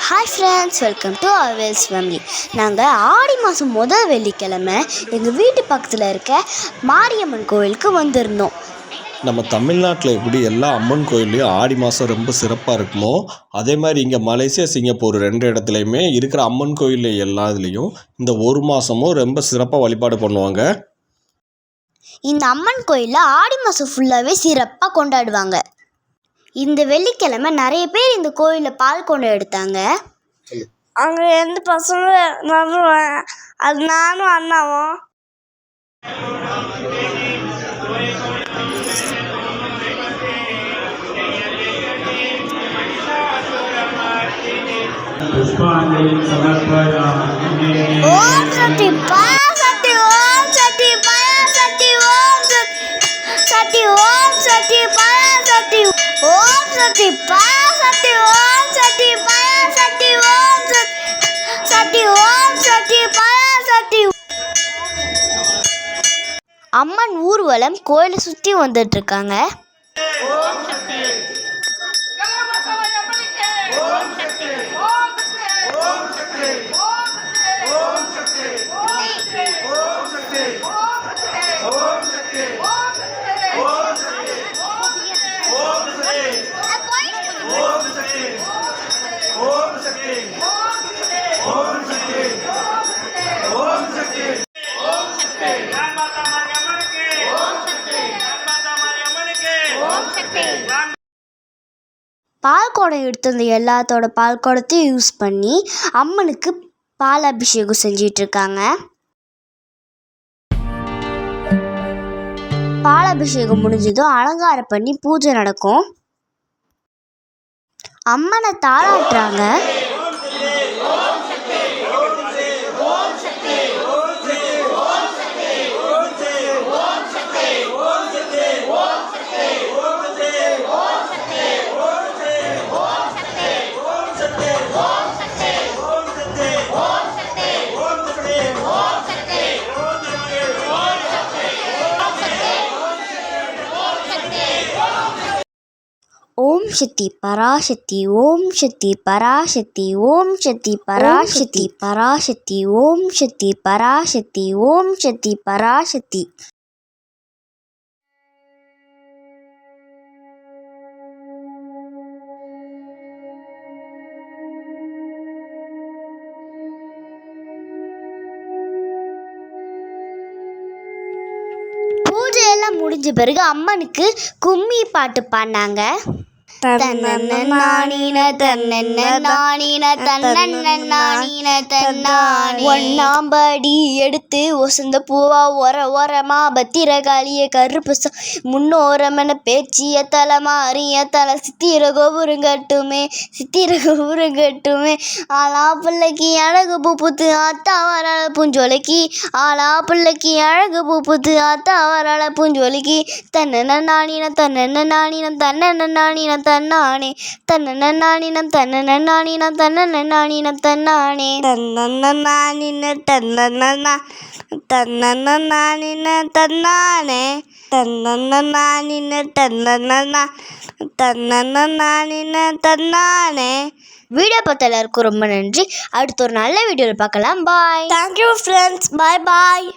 Hi friends, welcome to always family. நாங்கள் ஆடி மாதம் வெள்ளிக்கிழமை எங்கள் வீட்டு பக்கத்தில் இருக்க மாரியம்மன் கோயிலுக்கு வந்திருந்தோம். நம்ம தமிழ்நாட்டில் எப்படி எல்லா அம்மன் கோயில்லையும் ஆடி மாதம் ரொம்ப சிறப்பாக இருக்குமோ, அதே மாதிரி இங்கே மலேசியா, சிங்கப்பூர் 2 இடத்துலையுமே இருக்கிற அம்மன் கோயில் எல்லாத்துலேயும் இந்த ஒரு மாதமும் ரொம்ப சிறப்பாக வழிபாடு பண்ணுவாங்க. இந்த அம்மன் கோயிலில் ஆடி மாதம் ஃபுல்லாகவே சிறப்பாக கொண்டாடுவாங்க. இந்த வெள்ளிக்கிழமை நிறைய பேர் இந்த கோயிலில் பால் கொண்டு எடுத்தாங்க. அங்கே எந்த பசங்க நடுவேன், அது நானும் அண்ணாவும். ஓம் சக்தி பராசக்தி, ஓம் சக்தி பராசக்தி, ஓம் சக்தி, ஓம் சக்தி பராசக்தி, ஓம் சக்தி பராசக்தி, ஓம் சக்தி பராசக்தி, ஓம் சக்தி, ஓம் சக்தி பராசக்தி. அம்மன் ஊர்வலம் கோயிலை சுற்றி வந்துட்டு இருக்காங்க. பால் குடம் எடுத்து அந்த எல்லாத்தோட பால் குடத்தையும் யூஸ் பண்ணி அம்மனுக்கு பால் அபிஷேகம் செஞ்சிட்டு இருக்காங்க. பால் அபிஷேகம் முடிஞ்சதும் அலங்காரம் பண்ணி பூஜை நடக்கும். அம்மனை தாளாட்டுறாங்க. ஓம் சக்தி பராசக்தி, ஓம் சக்தி பராசக்தி, ஓம் சக்தி பராசக்தி பராசக்தி, ஓம் சக்தி பராசக்தி, ஓம் சக்தி பராசக்தி. பூஜையெல்லாம் முடிஞ்ச பிறகு அம்மனுக்கு கும்மி பாட்டு பாடினாங்க. ஒன்னாம்படி எடுத்து ஒசந்த பூவா ஓரமா பத்திரகாளிய கருப்பு முன்னோரமன பேச்சிய தலை மாறிய தலை சித்திரகோபுரங்கட்டுமே ஆளா பிள்ளைக்கு அழகு பூப்புத்து ஆத்தா வராள பூஞ்சோலைக்கு, ஆளா பிள்ளைக்கு அழகு பூப்புத்து ஆத்தா வராள பூஞ்சோலைக்கு. தன்னன நாணினம் தன்னன நாணினம் தன்னன நாணினம் தன்னானே தன்னன நாணினம் தன்னன நாணினம் தன்னன நாணினம் தன்னானே தன்னன நாணின தன்னன தன்னன நாணின தன்னானே தன்னன நாணின தன்னன தன்னன நாணின தன்னானே. வீடியோ பார்த்த எல்லாருக்கும் ரொம்ப நன்றி. அடுத்த ஒரு நல்ல வீடியோவில் பார்க்கலாம். பாய். Thank you friends. பாய் பாய்.